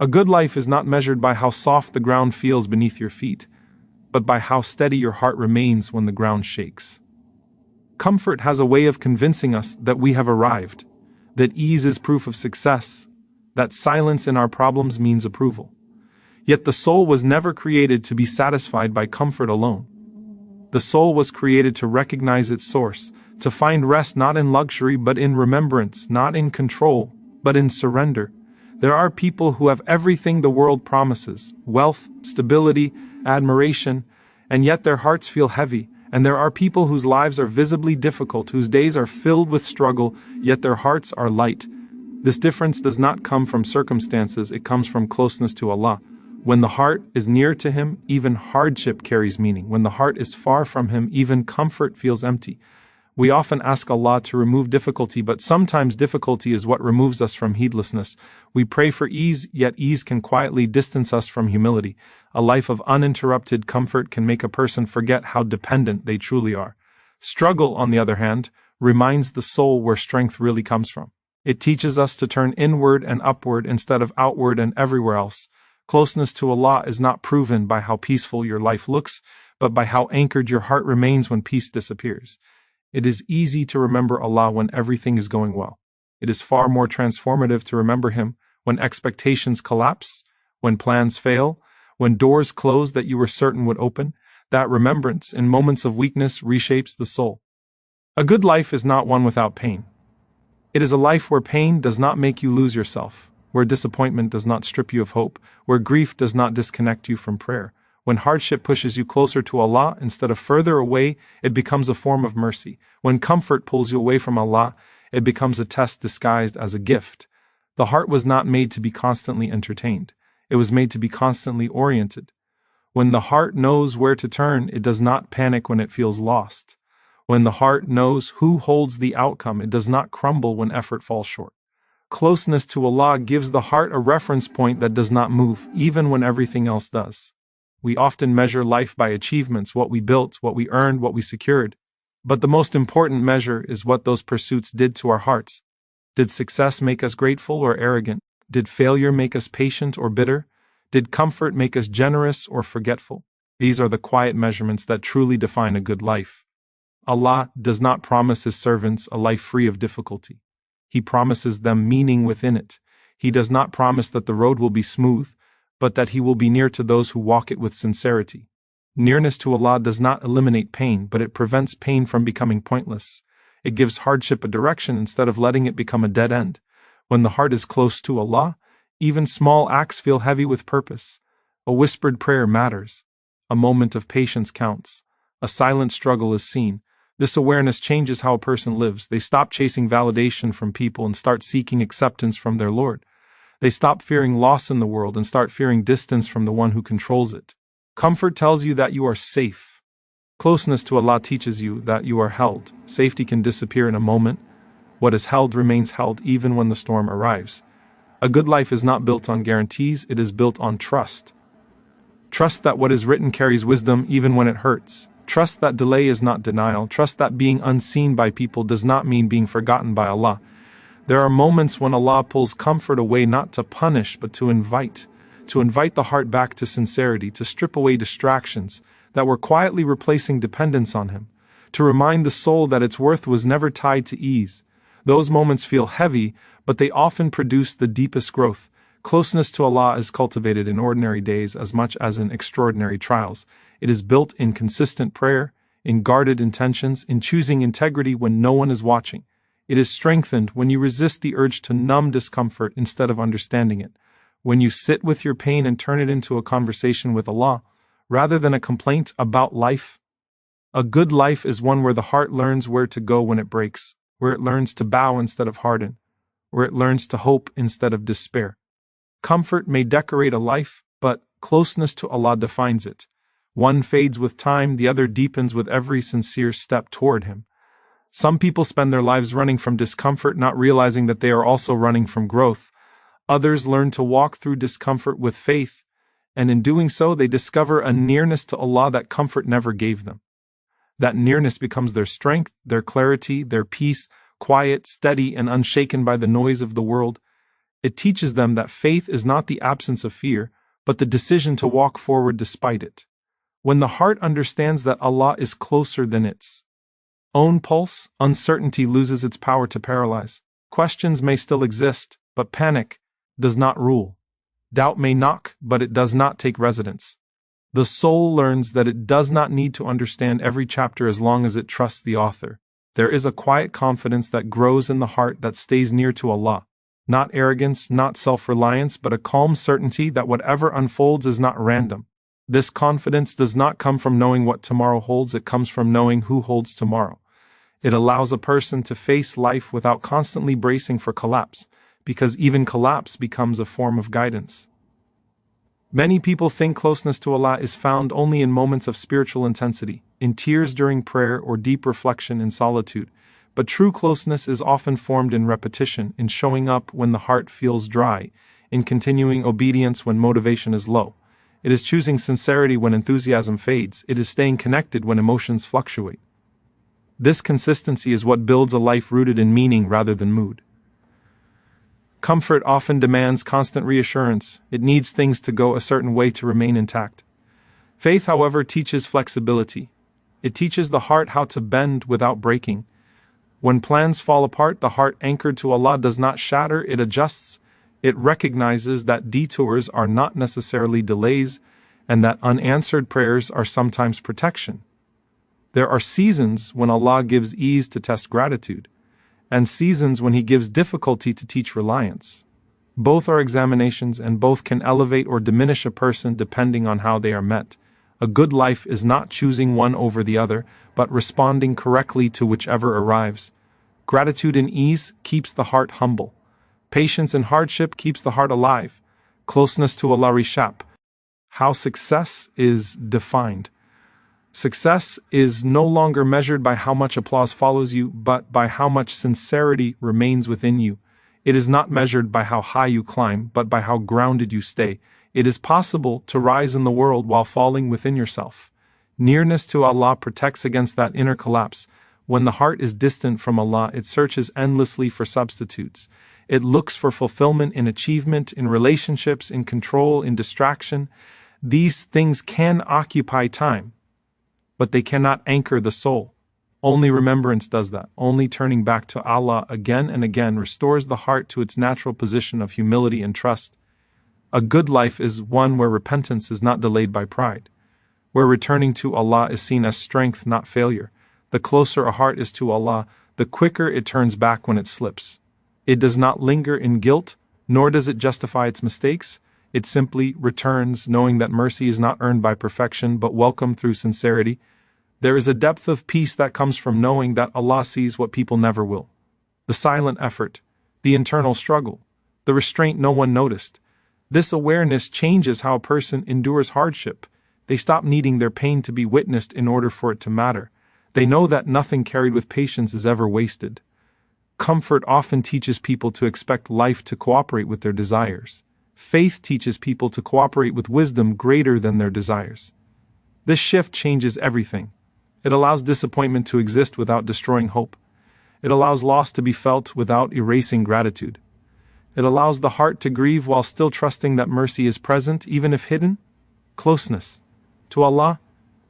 A good life is not measured by how soft the ground feels beneath your feet, but by how steady your heart remains when the ground shakes. Comfort has a way of convincing us that we have arrived, that ease is proof of success, that silence in our problems means approval. Yet the soul was never created to be satisfied by comfort alone. The soul was created to recognize its source, to find rest not in luxury but in remembrance, not in control, but in surrender. There are people who have everything the world promises: wealth, stability, admiration, and yet their hearts feel heavy. And there are people whose lives are visibly difficult, whose days are filled with struggle, yet their hearts are light. This difference does not come from circumstances, it comes from closeness to Allah. When the heart is near to Him, even hardship carries meaning. When the heart is far from Him, even comfort feels empty. We often ask Allah to remove difficulty, but sometimes difficulty is what removes us from heedlessness. We pray for ease, yet ease can quietly distance us from humility. A life of uninterrupted comfort can make a person forget how dependent they truly are. Struggle, on the other hand, reminds the soul where strength really comes from. It teaches us to turn inward and upward instead of outward and everywhere else. Closeness to Allah is not proven by how peaceful your life looks, but by how anchored your heart remains when peace disappears. It is easy to remember Allah when everything is going well. It is far more transformative to remember Him when expectations collapse, when plans fail, when doors close that you were certain would open. That remembrance in moments of weakness reshapes the soul. A good life is not one without pain. It is a life where pain does not make you lose yourself, where disappointment does not strip you of hope, where grief does not disconnect you from prayer. When hardship pushes you closer to Allah instead of further away, it becomes a form of mercy. When comfort pulls you away from Allah, it becomes a test disguised as a gift. The heart was not made to be constantly entertained. It was made to be constantly oriented. When the heart knows where to turn, it does not panic when it feels lost. When the heart knows who holds the outcome, it does not crumble when effort falls short. Closeness to Allah gives the heart a reference point that does not move, even when everything else does. We often measure life by achievements, what we built, what we earned, what we secured. But the most important measure is what those pursuits did to our hearts. Did success make us grateful or arrogant? Did failure make us patient or bitter? Did comfort make us generous or forgetful? These are the quiet measurements that truly define a good life. Allah does not promise His servants a life free of difficulty. He promises them meaning within it. He does not promise that the road will be smooth, but that He will be near to those who walk it with sincerity. Nearness to Allah does not eliminate pain, but it prevents pain from becoming pointless. It gives hardship a direction instead of letting it become a dead end. When the heart is close to Allah, even small acts feel heavy with purpose. A whispered prayer matters. A moment of patience counts. A silent struggle is seen. This awareness changes how a person lives. They stop chasing validation from people and start seeking acceptance from their Lord. They stop fearing loss in the world and start fearing distance from the one who controls it. Comfort tells you that you are safe. Closeness to Allah teaches you that you are held. Safety can disappear in a moment. What is held remains held even when the storm arrives. A good life is not built on guarantees, it is built on trust. Trust that what is written carries wisdom even when it hurts. Trust that delay is not denial. Trust that being unseen by people does not mean being forgotten by Allah. There are moments when Allah pulls comfort away not to punish but to invite the heart back to sincerity, to strip away distractions that were quietly replacing dependence on Him, to remind the soul that its worth was never tied to ease. Those moments feel heavy, but they often produce the deepest growth. Closeness to Allah is cultivated in ordinary days as much as in extraordinary trials. It is built in consistent prayer, in guarded intentions, in choosing integrity when no one is watching. It is strengthened when you resist the urge to numb discomfort instead of understanding it. When you sit with your pain and turn it into a conversation with Allah, rather than a complaint about life. A good life is one where the heart learns where to go when it breaks, where it learns to bow instead of harden, where it learns to hope instead of despair. Comfort may decorate a life, but closeness to Allah defines it. One fades with time, the other deepens with every sincere step toward Him. Some people spend their lives running from discomfort, not realizing that they are also running from growth. Others learn to walk through discomfort with faith, and in doing so they discover a nearness to Allah that comfort never gave them. That nearness becomes their strength, their clarity, their peace, quiet, steady, and unshaken by the noise of the world. It teaches them that faith is not the absence of fear, but the decision to walk forward despite it. When the heart understands that Allah is closer than its own pulse, uncertainty loses its power to paralyze. Questions may still exist, but panic does not rule. Doubt may knock, but it does not take residence. The soul learns that it does not need to understand every chapter as long as it trusts the author. There is a quiet confidence that grows in the heart that stays near to Allah. Not arrogance, not self-reliance, but a calm certainty that whatever unfolds is not random. This confidence does not come from knowing what tomorrow holds, it comes from knowing who holds tomorrow. It allows a person to face life without constantly bracing for collapse, because even collapse becomes a form of guidance. Many people think closeness to Allah is found only in moments of spiritual intensity, in tears during prayer or deep reflection in solitude, but true closeness is often formed in repetition, in showing up when the heart feels dry, in continuing obedience when motivation is low. It is choosing sincerity when enthusiasm fades, it is staying connected when emotions fluctuate. This consistency is what builds a life rooted in meaning rather than mood. Comfort often demands constant reassurance. It needs things to go a certain way to remain intact. Faith, however, teaches flexibility. It teaches the heart how to bend without breaking. When plans fall apart, the heart anchored to Allah does not shatter, it adjusts. It recognizes that detours are not necessarily delays, and that unanswered prayers are sometimes protection. There are seasons when Allah gives ease to test gratitude, and seasons when He gives difficulty to teach reliance. Both are examinations, and both can elevate or diminish a person depending on how they are met. A good life is not choosing one over the other, but responding correctly to whichever arrives. Gratitude in ease keeps the heart humble. Patience in hardship keeps the heart alive. Closeness to Allah reshap. How success is defined. Success is no longer measured by how much applause follows you, but by how much sincerity remains within you. It is not measured by how high you climb, but by how grounded you stay. It is possible to rise in the world while falling within yourself. Nearness to Allah protects against that inner collapse. When the heart is distant from Allah, it searches endlessly for substitutes. It looks for fulfillment in achievement, in relationships, in control, in distraction. These things can occupy time, but they cannot anchor the soul. Only remembrance does that. Only turning back to Allah again and again restores the heart to its natural position of humility and trust. A good life is one where repentance is not delayed by pride, where returning to Allah is seen as strength, not failure. The closer a heart is to Allah, the quicker it turns back when it slips. It does not linger in guilt, nor does it justify its mistakes. It simply returns, knowing that mercy is not earned by perfection, but welcomed through sincerity. There is a depth of peace that comes from knowing that Allah sees what people never will. The silent effort, the internal struggle, the restraint no one noticed. This awareness changes how a person endures hardship. They stop needing their pain to be witnessed in order for it to matter. They know that nothing carried with patience is ever wasted. Comfort often teaches people to expect life to cooperate with their desires. Faith teaches people to cooperate with wisdom greater than their desires. This shift changes everything. It allows disappointment to exist without destroying hope. It allows loss to be felt without erasing gratitude. It allows the heart to grieve while still trusting that mercy is present, even if hidden. Closeness to Allah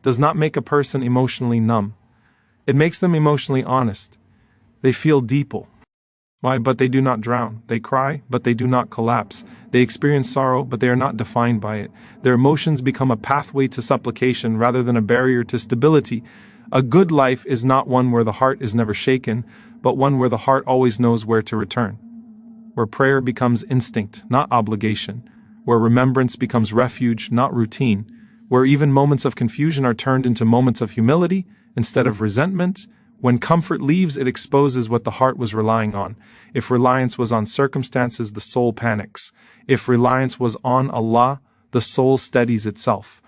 does not make a person emotionally numb. It makes them emotionally honest. They feel deeply. Why? But they do not drown. They cry, but they do not collapse. They experience sorrow, but they are not defined by it. Their emotions become a pathway to supplication rather than a barrier to stability. A good life is not one where the heart is never shaken, but one where the heart always knows where to return. Where prayer becomes instinct, not obligation. Where remembrance becomes refuge, not routine. Where even moments of confusion are turned into moments of humility instead of resentment. When comfort leaves, it exposes what the heart was relying on. If reliance was on circumstances, the soul panics. If reliance was on Allah, the soul steadies itself.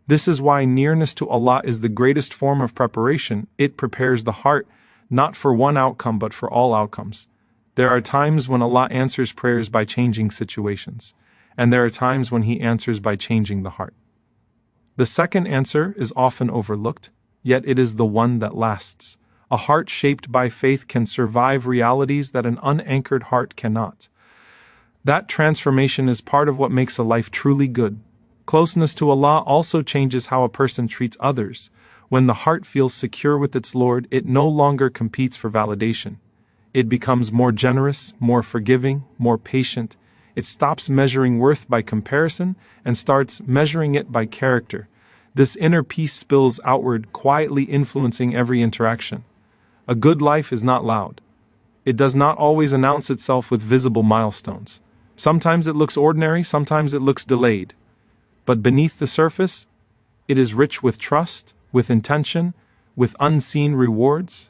This is why nearness to Allah is the greatest form of preparation. It prepares the heart, not for one outcome but for all outcomes. There are times when Allah answers prayers by changing situations, and there are times when He answers by changing the heart. The second answer is often overlooked, yet it is the one that lasts. A heart shaped by faith can survive realities that an unanchored heart cannot. That transformation is part of what makes a life truly good. Closeness to Allah also changes how a person treats others. When the heart feels secure with its Lord, it no longer competes for validation. It becomes more generous, more forgiving, more patient. It stops measuring worth by comparison and starts measuring it by character. This inner peace spills outward, quietly influencing every interaction. A good life is not loud. It does not always announce itself with visible milestones. Sometimes it looks ordinary, sometimes it looks delayed. But beneath the surface, it is rich with trust, with intention, with unseen rewards.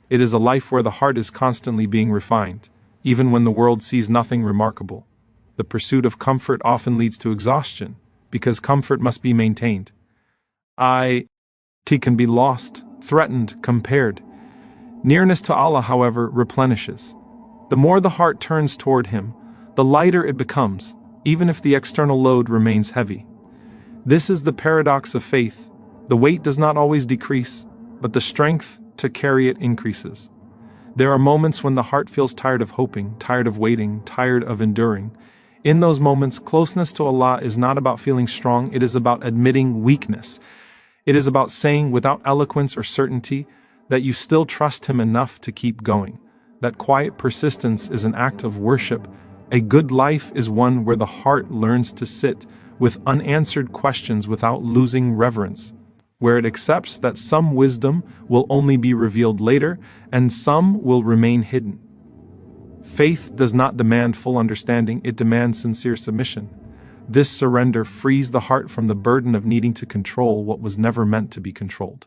It is a life where the heart is constantly being refined, even when the world sees nothing remarkable. The pursuit of comfort often leads to exhaustion, because comfort must be maintained. It can be lost, threatened, compared. Nearness to Allah, however, replenishes. The more the heart turns toward Him, the lighter it becomes, even if the external load remains heavy. This is the paradox of faith. The weight does not always decrease, but the strength to carry it increases. There are moments when the heart feels tired of hoping, tired of waiting, tired of enduring. In those moments, closeness to Allah is not about feeling strong, it is about admitting weakness. It is about saying without eloquence or certainty that you still trust Him enough to keep going. That quiet persistence is an act of worship. A good life is one where the heart learns to sit with unanswered questions without losing reverence, where it accepts that some wisdom will only be revealed later and some will remain hidden. Faith does not demand full understanding, it demands sincere submission. This surrender frees the heart from the burden of needing to control what was never meant to be controlled.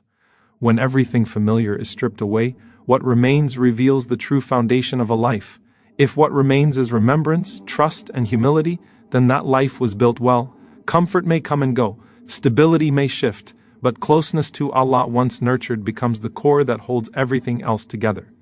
When everything familiar is stripped away, what remains reveals the true foundation of a life. If what remains is remembrance, trust, and humility, then that life was built well. Comfort may come and go, stability may shift, but closeness to Allah once nurtured becomes the core that holds everything else together.